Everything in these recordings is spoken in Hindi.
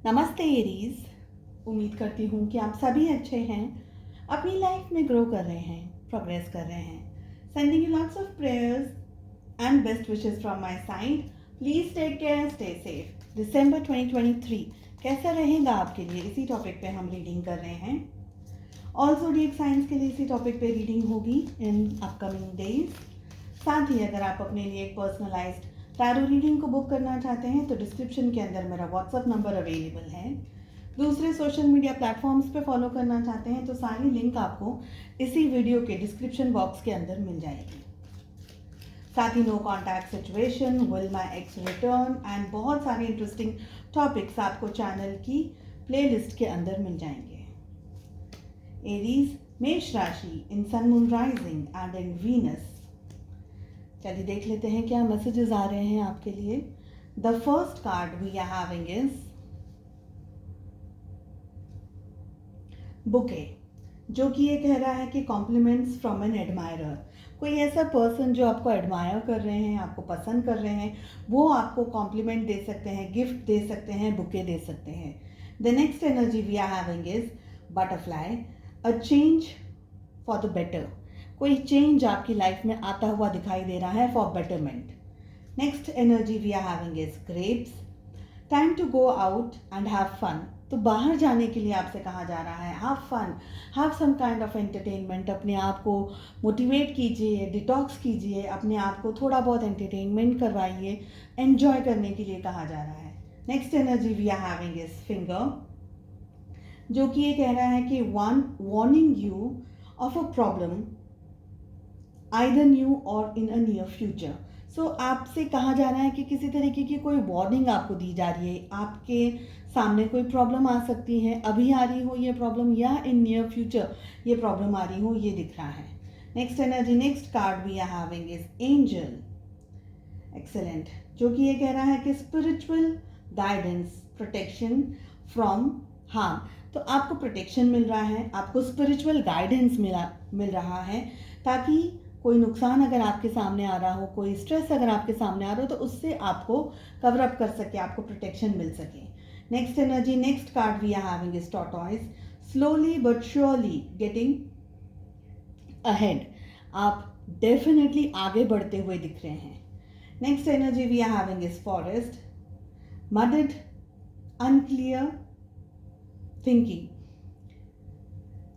नमस्ते एरीज। उम्मीद करती हूँ कि आप सभी अच्छे हैं, अपनी लाइफ में ग्रो कर रहे हैं, प्रोग्रेस कर रहे हैं। Sending you lots of prayers and best wishes from my side. Please take care, stay safe. दिसंबर 2023 कैसा रहेगा आपके लिए, इसी टॉपिक पे हम रीडिंग कर रहे हैं। ऑल्सो डीप साइंस के लिए इसी टॉपिक पे रीडिंग होगी इन अपकमिंग डेज। साथ ही अगर आप अपने लिए एक पर्सनलाइज्ड टैरो रीडिंग को बुक करना चाहते हैं तो डिस्क्रिप्शन के अंदर मेरा व्हाट्सअप नंबर अवेलेबल है। दूसरे सोशल मीडिया प्लेटफॉर्म्स पे फॉलो करना चाहते हैं तो सारी लिंक आपको इसी वीडियो के डिस्क्रिप्शन बॉक्स के अंदर मिल जाएगी। साथ ही no contact situation, will my ex return and बहुत सारे इंटरेस्टिंग टॉपिक्स आपको चैनल की प्लेलिस्ट के अंदर मिल जाएंगे। एरीज, मेष राशि, in sun moon rising and in Venus. चलिए देख लेते हैं क्या मैसेजेस आ रहे हैं आपके लिए। The first card we are having is bouquet, जो कि ये कह रहा है कि कॉम्प्लीमेंट्स फ्रॉम एन एडमायरर। कोई ऐसा पर्सन जो आपको एडमायर कर रहे हैं, आपको पसंद कर रहे हैं, वो आपको कॉम्प्लीमेंट दे सकते हैं, गिफ्ट दे सकते हैं, बुके दे सकते हैं। The next energy we are having is butterfly, a change for the better. कोई चेंज आपकी लाइफ में आता हुआ दिखाई दे रहा है for betterment. Next energy we are having is grapes, time to go out and have fun. तो बाहर जाने के लिए आपसे कहा जा रहा है, have fun, have some kind of entertainment. अपने आप को मोटिवेट कीजिए, डिटॉक्स कीजिए, अपने आप को थोड़ा बहुत एंटरटेनमेंट करवाइए, एंजॉय करने के लिए कहा जा रहा है। Next energy we are having is finger, जो कि ये कह रहा है कि one warning you of a problem either new or in a near future. सो आपसे कहा जा रहा है कि किसी तरीके की कोई वार्निंग आपको दी जा रही है, आपके सामने कोई प्रॉब्लम आ सकती है, अभी आ रही हो ये प्रॉब्लम या इन नियर फ्यूचर ये प्रॉब्लम आ रही हो, ये दिख रहा है। Next energy, next card we are having is angel, excellent, जो कि ये कह रहा है कि spiritual guidance, protection from harm. तो आपको प्रोटेक्शन मिल रहा है, आपको स्पिरिचुअल गाइडेंस मिल रहा है, ताकि कोई नुकसान अगर आपके सामने आ रहा हो, कोई स्ट्रेस अगर आपके सामने आ रहा हो, तो उससे आपको कवर अप कर सके, आपको प्रोटेक्शन मिल सके। Next energy, next card we are having is tortoise, slowly but surely getting ahead. आप डेफिनेटली आगे बढ़ते हुए दिख रहे हैं। Next energy we are having is forest, muddled, unclear thinking.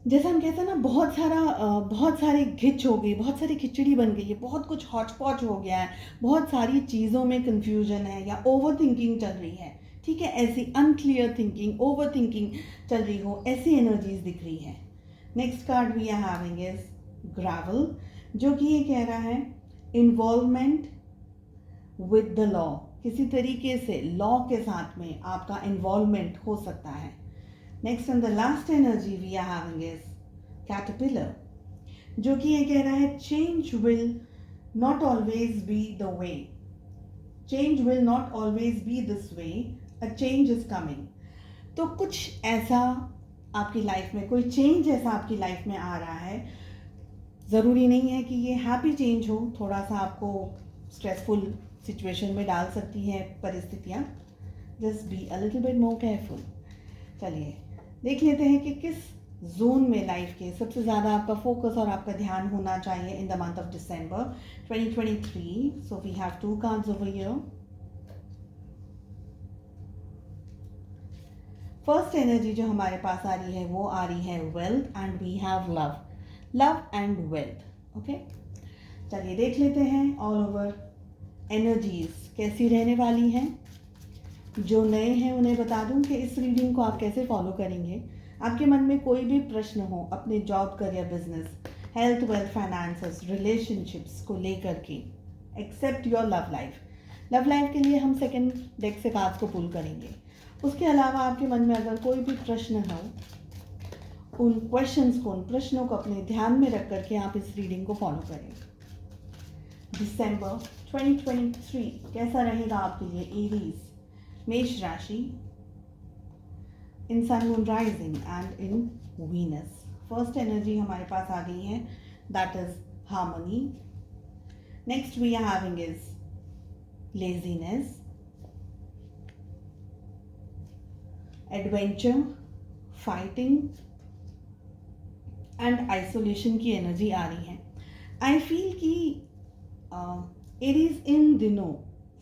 जैसा हम कहते हैं ना, बहुत सारी घिच हो गई, बहुत सारी खिचड़ी बन गई है, बहुत कुछ हौच पौच हो गया है, बहुत सारी चीज़ों में कंफ्यूजन है या ओवर थिंकिंग चल रही है। ठीक है, ऐसी अनक्लियर थिंकिंग, ओवर थिंकिंग चल रही हो, ऐसी एनर्जीज दिख रही है। Next card we are having is gravel, जो कि ये कह रहा है इन्वॉल्वमेंट विद द लॉ। किसी तरीके से लॉ के साथ में आपका इन्वॉल्वमेंट हो सकता है। Next and the last energy we are having is caterpillar, जो कि ये कह रहा है change will not always be the way, change will not always be this way, a change is coming. तो कुछ ऐसा आपकी लाइफ में, कोई चेंज ऐसा आपकी लाइफ में आ रहा है। ज़रूरी नहीं है कि ये हैप्पी चेंज हो, थोड़ा सा आपको स्ट्रेसफुल सिचुएशन में डाल सकती है परिस्थितियाँ। Just be a little bit more careful. चलिए देख लेते हैं कि किस जोन में लाइफ के सबसे ज़्यादा आपका फोकस और आपका ध्यान होना चाहिए in the month of December 2023। So we have two cards over here. First energy जो हमारे पास आ रही है वो आ रही है wealth and we have love, love and wealth. Okay, चलिए देख लेते हैं ऑल ओवर एनर्जीज कैसी रहने वाली हैं। जो नए हैं उन्हें बता दूं कि इस रीडिंग को आप कैसे फॉलो करेंगे। आपके मन में कोई भी प्रश्न हो अपने job, career, business, health, wealth, finances, relationships को लेकर के, except your love life. Love life के लिए हम सेकंड डेक से कार्ड्स को पुल करेंगे। उसके अलावा आपके मन में अगर कोई भी प्रश्न हो, उन क्वेश्चंस को, उन प्रश्नों को अपने ध्यान में रख करके आप इस रीडिंग को फॉलो करें। दिसंबर 2023 कैसा रहेगा आपके लिए एरीज, मेष राशि, in sun moon rising and in Venus. First energy हमारे पास आ गई है, that is harmony. Next we are having is laziness, adventure, fighting and isolation की एनर्जी आ रही है। आई फील कि एरीज इन दिनों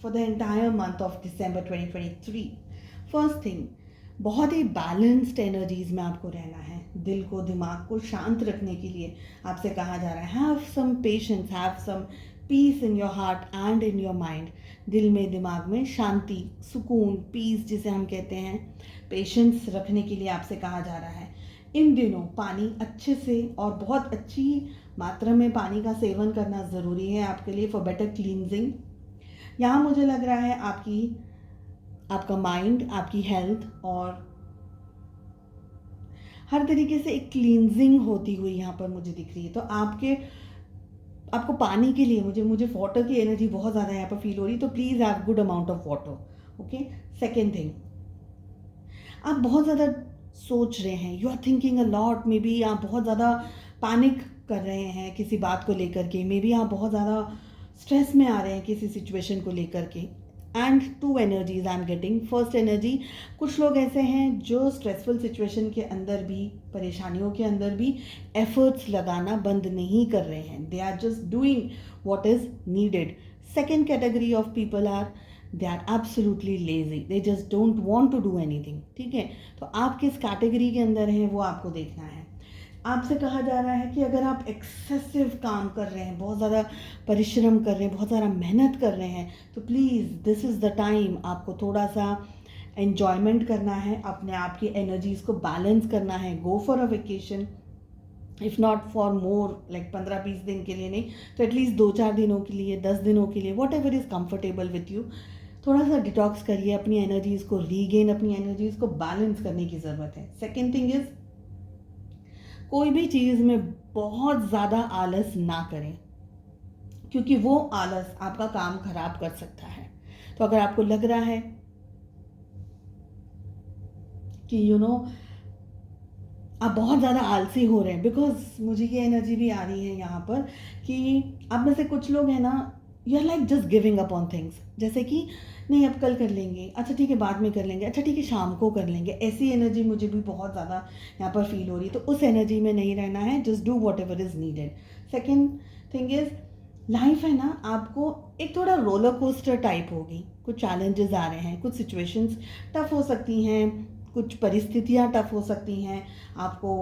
for the entire month of December 2023, first thing, बहुत ही बैलेंस्ड एनर्जीज में आपको रहना है। दिल को, दिमाग को शांत रखने के लिए आपसे कहा जा रहा है, have some patience, have some peace in your heart and in your mind. दिल में, दिमाग में शांति, सुकून, पीस जिसे हम कहते हैं, पेशेंस रखने के लिए आपसे कहा जा रहा है। इन दिनों पानी अच्छे से और बहुत अच्छी मात्रा में पानी का सेवन करना ज़रूरी है आपके लिए फॉर बेटर क्लींजिंग। यहाँ मुझे लग रहा है आपका माइंड, आपकी हेल्थ और हर तरीके से एक क्लींजिंग होती हुई यहाँ पर मुझे दिख रही है। तो आपको पानी के लिए मुझे वाटर की एनर्जी बहुत ज़्यादा यहाँ पर फील हो रही है। तो please have good amount of water, okay. Second thing, आप बहुत ज़्यादा सोच रहे हैं, you are thinking a lot. Maybe आप बहुत ज़्यादा पैनिक कर रहे हैं किसी बात को लेकर के, मे बी आप बहुत ज़्यादा स्ट्रेस में आ रहे हैं किसी सिचुएशन को लेकर के। And two energies I am getting. First energy, कुछ लोग ऐसे हैं जो स्ट्रेसफुल सिचुएशन के अंदर भी, परेशानियों के अंदर भी एफर्ट्स लगाना बंद नहीं कर रहे हैं। They are just doing what is needed. Second category of people are, they are absolutely lazy, they just don't want to do anything, ठीक है। तो आप किस कैटेगरी के अंदर हैं वो आपको देखना है। आपसे कहा जा रहा है कि अगर आप एक्सेसिव काम कर रहे हैं, बहुत ज़्यादा परिश्रम कर रहे हैं, बहुत ज़्यादा मेहनत कर रहे हैं, तो please this is the time आपको थोड़ा सा एन्जॉयमेंट करना है, अपने आप की एनर्जीज़ को बैलेंस करना है। Go for a vacation, if not for more like 15-20 दिन के लिए नहीं तो एटलीस्ट 2-4 दिनों के लिए, 10 दिनों के लिए, what ever is comfortable with you. थोड़ा सा डिटॉक्स करिए, अपनी एनर्जीज़ को रीगेन, अपनी एनर्जीज़ को बैलेंस करने की ज़रूरत है। सेकेंड थिंग इज़, कोई भी चीज़ में बहुत ज़्यादा आलस ना करें, क्योंकि वो आलस आपका काम खराब कर सकता है। तो अगर आपको लग रहा है कि आप बहुत ज़्यादा आलसी हो रहे हैं, बिकॉज मुझे ये एनर्जी भी आ रही है यहाँ पर कि आप में से कुछ लोग हैं ना, you are like just giving up on things, जैसे कि नहीं अब कल कर लेंगे, अच्छा ठीक है बाद में कर लेंगे, अच्छा ठीक है शाम को कर लेंगे। ऐसी एनर्जी मुझे भी बहुत ज़्यादा यहाँ पर फील हो रही है। तो उस एनर्जी में नहीं रहना है, just do what ever is needed. Second thing is, life है ना, आपको एक थोड़ा रोलर कोस्टर टाइप होगी। कुछ चैलेंजेस आ रहे हैं, कुछ सिचुएशंस टफ हो सकती हैं, कुछ परिस्थितियाँ टफ हो सकती हैं। आपको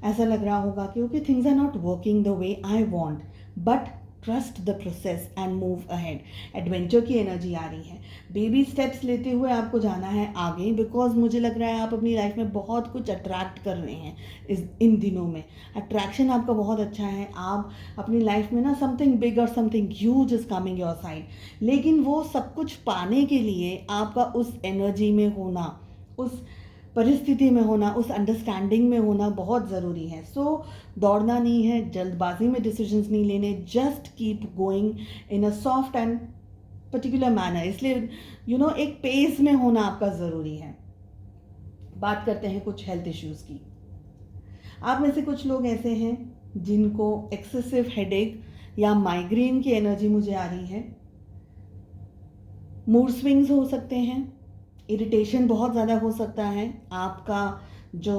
ऐसा लग रहा होगा कि okay things are not working the way I want, but trust the process and move ahead. Adventure की एनर्जी आ रही है, बेबी स्टेप्स लेते हुए आपको जाना है आगे, बिकॉज मुझे लग रहा है आप अपनी लाइफ में बहुत कुछ अट्रैक्ट कर रहे हैं इन दिनों में। अट्रैक्शन आपका बहुत अच्छा है, आप अपनी लाइफ में ना समथिंग बिग और something huge is coming your side. लेकिन वो सब कुछ पाने के लिए आपका उस एनर्जी में होना, उस परिस्थिति में होना, उस अंडरस्टैंडिंग में होना बहुत ज़रूरी है। सो दौड़ना नहीं है, जल्दबाजी में डिसीजंस नहीं लेने, just keep going in a soft and particular manner. इसलिए एक पेस में होना आपका ज़रूरी है। बात करते हैं कुछ हेल्थ इश्यूज़ की। आप में से कुछ लोग ऐसे हैं जिनको एक्सेसिव हेडेक या माइग्रेन की एनर्जी मुझे आ रही है। मूड स्विंग्स हो सकते हैं, इरिटेशन बहुत ज़्यादा हो सकता है, आपका जो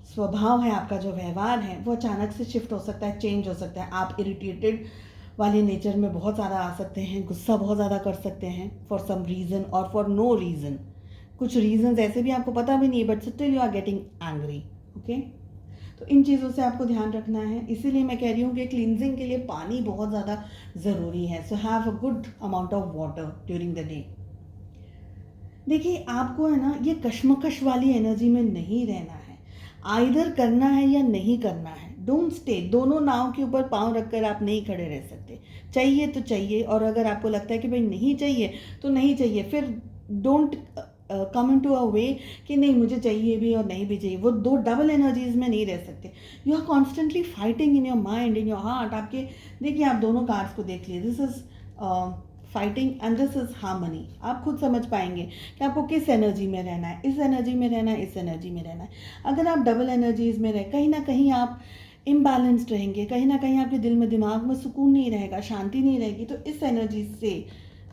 स्वभाव है, आपका जो व्यवहार है वो अचानक से शिफ्ट हो सकता है, चेंज हो सकता है। आप इरिटेटेड वाले नेचर में बहुत ज़्यादा आ सकते हैं, गुस्सा बहुत ज़्यादा कर सकते हैं फॉर सम रीज़न और फॉर नो रीज़न। कुछ रीज़न्स ऐसे भी आपको पता भी नहीं है, but still you are getting angry, okay. तो इन चीज़ों से आपको ध्यान रखना है। इसीलिए मैं कह रही हूँ कि क्लींजिंग के लिए पानी बहुत ज़्यादा ज़रूरी है। So have a good amount of water during the day. देखिए आपको है ना, ये कश्मकश वाली एनर्जी में नहीं रहना है, आइदर करना है या नहीं करना है। डोंट स्टे, दोनों नाव के ऊपर पाँव रखकर आप नहीं खड़े रह सकते। चाहिए तो चाहिए, और अगर आपको लगता है कि भाई नहीं चाहिए तो नहीं चाहिए, फिर don't come in to a वे कि नहीं मुझे चाहिए भी और नहीं भी चाहिए। वो दो डबल एनर्जीज में नहीं रह सकते। You are constantly fighting in your mind, in your heart. आपके देखिए, आप दोनों कार्ड्स को देख लिए, this is fighting and this is harmony. आप खुद समझ पाएंगे कि आपको किस एनर्जी में रहना है, इस एनर्जी में रहना है, इस एनर्जी में रहना है। अगर आप डबल एनर्जीज में रहे, कहीं ना कहीं आप इम्बैलेंस्ड रहेंगे, कहीं ना कहीं आपके दिल में, दिमाग में सुकून नहीं रहेगा, शांति नहीं रहेगी। तो इस एनर्जी से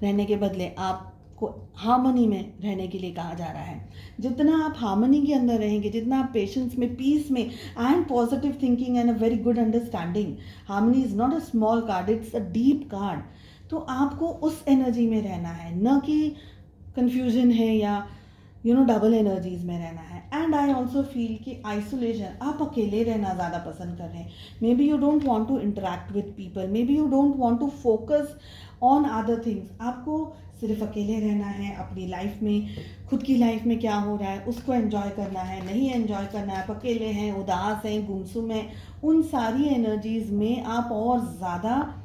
रहने के बदले आप को हार्मनी में रहने के लिए कहा जा रहा है। जितना आप हार्मनी के अंदर रहेंगे, जितना आप पेशेंस में, पीस में and positive thinking and a very good understanding, harmony is not a small card, it's a deep card. तो आपको उस एनर्जी में रहना है, न कि कन्फ्यूजन है या डबल एनर्जीज में रहना है। एंड आई ऑल्सो फील कि आइसोलेशन, आप अकेले रहना ज़्यादा पसंद कर रहे हैं। Maybe you don't want to interact with people, maybe you don't want to focus on other things. आपको सिर्फ अकेले रहना है, अपनी लाइफ में, खुद की लाइफ में क्या हो रहा है उसको एंजॉय करना है, नहीं एंजॉय करना है, आप अकेले हैं, उदास हैं, गुमसुम हैं, उन सारी एनर्जीज में आप और ज़्यादा,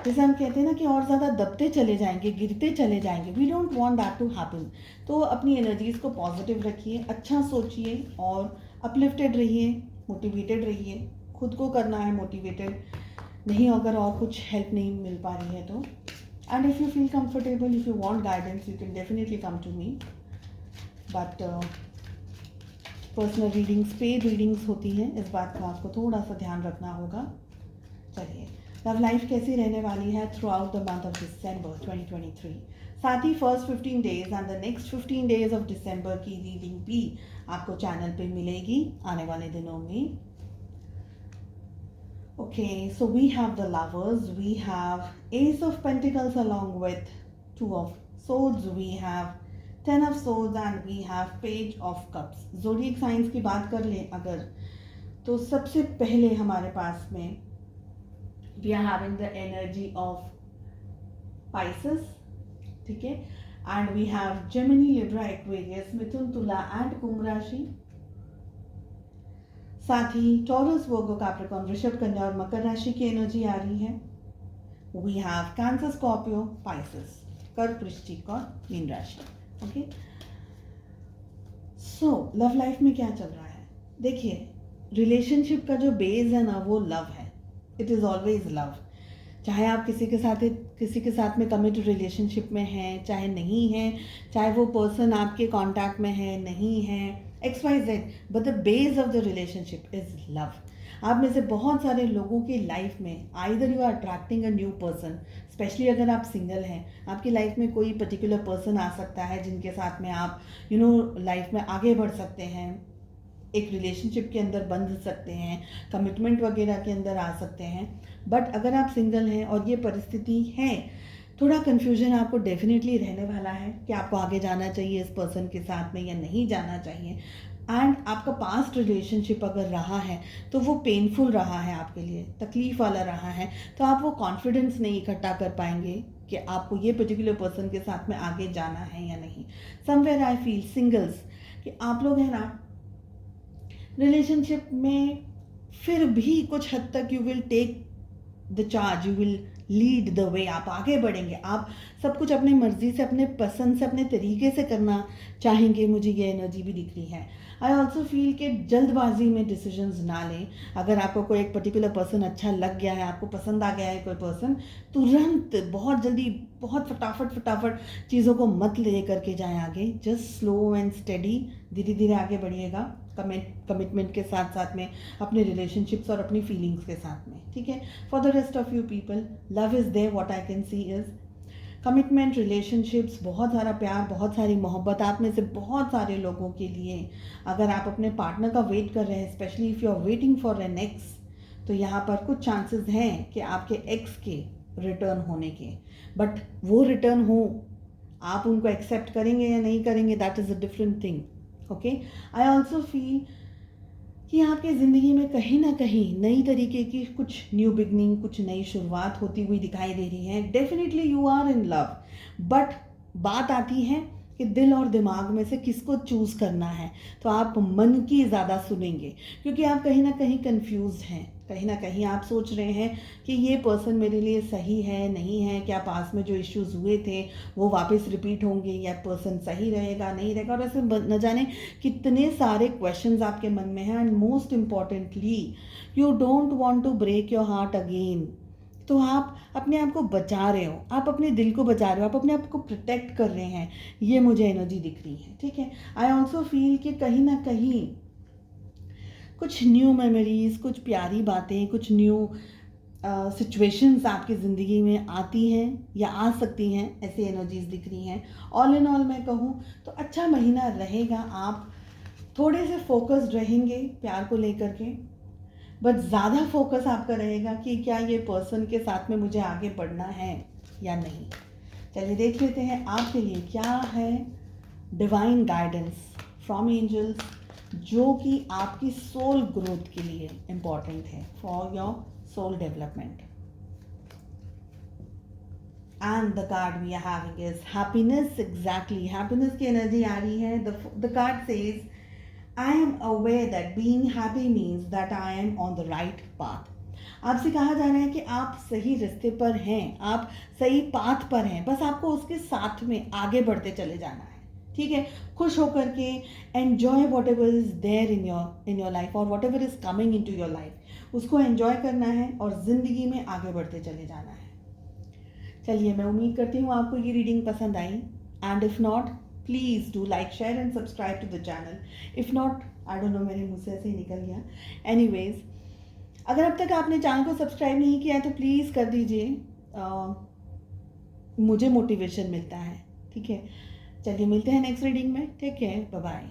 जैसे हम कहते हैं ना कि और ज़्यादा दबते चले जाएंगे, गिरते चले जाएंगे। We don't want that to happen. तो अपनी एनर्जीज़ को पॉजिटिव रखिए, अच्छा सोचिए और अपलिफ्टेड रहिए, मोटिवेटेड रहिए। खुद को करना है मोटिवेटेड, नहीं अगर और कुछ हेल्प नहीं मिल पा रही है तो। And if you feel comfortable, if you want guidance, you can definitely come to me. But personal readings, paid readings होती हैं, इस बात का आपको थोड़ा सा ध्यान रखना होगा। चलिए, लव लाइफ कैसी रहने वाली है throughout the month of December 2023। साथ ही first 15 days and the next 15 days of December की रीडिंग भी आपको चैनल पे मिलेगी आने वाले दिनों में। Okay, so we have the lovers, we have ace of pentacles along with 2 of swords, we have 10 of swords and we have page of cups. Zodiac science की बात कर लें अगर, तो सबसे पहले हमारे पास में we are having the energy of Pisces, ठीक है, and we have Gemini, Libra, Aquarius, मिथुन, तुला एंड कुंभ राशि। साथ ही टॉरस, वर्गो, कैप्रिकॉर्न, वृषभ, कन्या और मकर राशि की एनर्जी आ रही है। we have Cancer, Scorpio, Pisces, कर्क, वृश्चिक और मीन राशि। ओके, सो लव लाइफ में क्या चल रहा है? देखिए, रिलेशनशिप का जो बेस है ना वो लव है। It is always love. चाहे आप किसी के साथ में कमिटेड रिलेशनशिप में हैं, चाहे नहीं हैं, चाहे वो पर्सन आपके कांटेक्ट में है, नहीं है, XYZ, but the base of the relationship is love. आप में से बहुत सारे लोगों की लाइफ में either you are attracting a new person, specially अगर आप सिंगल हैं, आपकी लाइफ में कोई पर्टिकुलर पर्सन आ सकता है जिनके साथ में आप लाइफ में आगे बढ़ सकते हैं, एक रिलेशनशिप के अंदर बंध सकते हैं, कमिटमेंट वगैरह के अंदर आ सकते हैं। बट अगर आप सिंगल हैं और ये परिस्थिति है, थोड़ा कन्फ्यूजन आपको डेफिनेटली रहने वाला है कि आपको आगे जाना चाहिए इस पर्सन के साथ में या नहीं जाना चाहिए। एंड आपका पास्ट रिलेशनशिप अगर रहा है तो वो पेनफुल रहा है, आपके लिए तकलीफ वाला रहा है, तो आप वो कॉन्फिडेंस नहीं इकट्ठा कर पाएंगे कि आपको ये पर्टिकुलर पर्सन के साथ में आगे जाना है या नहीं। समवेयर आई फील सिंगल्स कि आप लोग हैं ना रिलेशनशिप में, फिर भी कुछ हद तक you will take the charge, you will lead the way. आप आगे बढ़ेंगे, आप सब कुछ अपनी मर्जी से, अपने पसंद से, अपने तरीके से करना चाहेंगे। मुझे ये एनर्जी भी दिख रही है। आई ऑल्सो फील कि जल्दबाजी में डिसीजंस ना लें। अगर आपको कोई एक पर्टिकुलर पर्सन अच्छा लग गया है, आपको पसंद आ गया है कोई पर्सन, तुरंत बहुत जल्दी, बहुत फटाफट चीज़ों को मत ले करके जाएं आगे। जस्ट स्लो एंड स्टेडी, धीरे धीरे आगे बढ़िएगा, कमिटमेंट के साथ साथ में, अपने रिलेशनशिप्स और अपनी फीलिंग्स के साथ में, ठीक है। For the rest of you people, love is there, what I can see is commitment, relationships, बहुत सारा प्यार, बहुत सारी मोहब्बत। आप में से बहुत सारे लोगों के लिए, अगर आप अपने पार्टनर का वेट कर रहे हैं, specially if you are waiting for an ex, तो यहाँ पर कुछ चांसेस हैं कि आपके एक्स के रिटर्न होने के। बट वो रिटर्न हो, आप उनको एक्सेप्ट करेंगे या नहीं करेंगे, that is a different thing. Okay, I also feel कि आपकी ज़िंदगी में कहीं ना कहीं नई तरीके की कुछ न्यू बिगनिंग, कुछ नई शुरुआत होती हुई दिखाई दे रही है। Definitely you are in love, but बात आती है कि दिल और दिमाग में से किसको चूज़ करना है। तो आप मन की ज़्यादा सुनेंगे, क्योंकि आप कहीं ना कहीं कंफ्यूज हैं, कहीं ना कहीं आप सोच रहे हैं कि ये पर्सन मेरे लिए सही है, नहीं है, क्या पास में जो इश्यूज हुए थे वो वापस रिपीट होंगे, या पर्सन सही रहेगा, नहीं रहेगा, और ऐसे न जाने कितने सारे क्वेश्चंस आपके मन में हैं। And most importantly, you don't want to break your heart again. तो आप अपने आप को बचा रहे हो, आप अपने दिल को बचा रहे हो, आप अपने आप को प्रोटेक्ट कर रहे हैं, ये मुझे एनर्जी दिख रही है, ठीक है। आई ऑल्सो फील कि कहीं ना कहीं कुछ न्यू मेमोरीज, कुछ प्यारी बातें, कुछ न्यू सिचुएशंस आपकी ज़िंदगी में आती हैं या आ सकती हैं, ऐसी एनर्जीज दिख रही हैं। ऑल इन ऑल मैं कहूँ तो अच्छा महीना रहेगा। आप थोड़े से फोकस्ड रहेंगे प्यार को लेकर के, बट ज़्यादा फोकस आपका रहेगा कि क्या ये पर्सन के साथ में मुझे आगे बढ़ना है या नहीं। चलिए देख लेते हैं आपके लिए क्या है डिवाइन गाइडेंस फ्रॉम एंजल्स, जो कि आपकी सोल ग्रोथ के लिए इम्पॉर्टेंट है, for your soul development. And the card we are having is happiness. Exactly happiness की एनर्जी आ रही है। The card says I am aware that being happy means that I am on the right path. आपसे कहा जा रहा है कि आप सही रास्ते पर हैं, आप सही पाथ पर हैं, बस आपको उसके साथ में आगे बढ़ते चले जाना है। ठीक है, खुश होकर के enjoy whatever is there in your life और whatever is coming into your life, उसको एन्जॉय करना है और ज़िंदगी में आगे बढ़ते चले जाना है। चलिए, मैं उम्मीद करती हूँ आपको ये रीडिंग पसंद आई, and if not please do like share and subscribe to the channel. If not, I don't know, मेरे मुँह से ऐसे ही निकल गया। एनीवेज, अगर अब तक आपने चैनल को सब्सक्राइब नहीं किया है तो प्लीज़ कर दीजिए, मुझे मोटिवेशन मिलता है। ठीक है, चलिए मिलते हैं नेक्स्ट रीडिंग में। Take care, bye bye.